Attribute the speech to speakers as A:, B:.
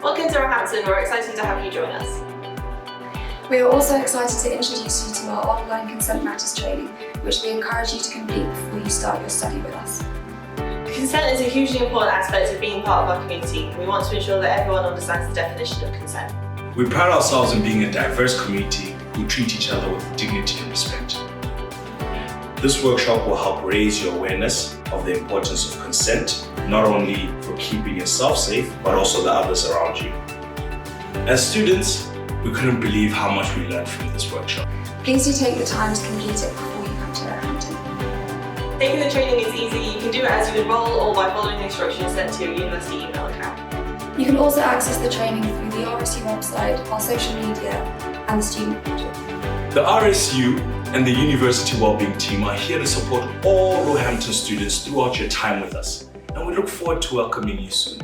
A: Welcome to Roehampton, we're excited to have you join us.
B: We are also excited to introduce you to our online Consent Matters training, which we encourage you to complete before you start your study with us.
A: Consent is a hugely important aspect of being part of our community. We want to ensure that everyone understands the definition of consent.
C: We pride ourselves in being a diverse community who treat each other with dignity and respect. This workshop will help raise your awareness of the importance of consent, not only for keeping yourself safe, but also the others around you. As students, we couldn't believe how much we learned from this workshop.
B: Please do take the time to complete it before you come to Roehampton.
A: Taking the training is easy. You can do it as you enrol or by following the instructions sent to your university email account.
B: You can also access the training through the RSU website, our social media, and the student portal.
C: The RSU and the University Wellbeing team are here to support all Roehampton students throughout your time with us, and we look forward to welcoming you soon.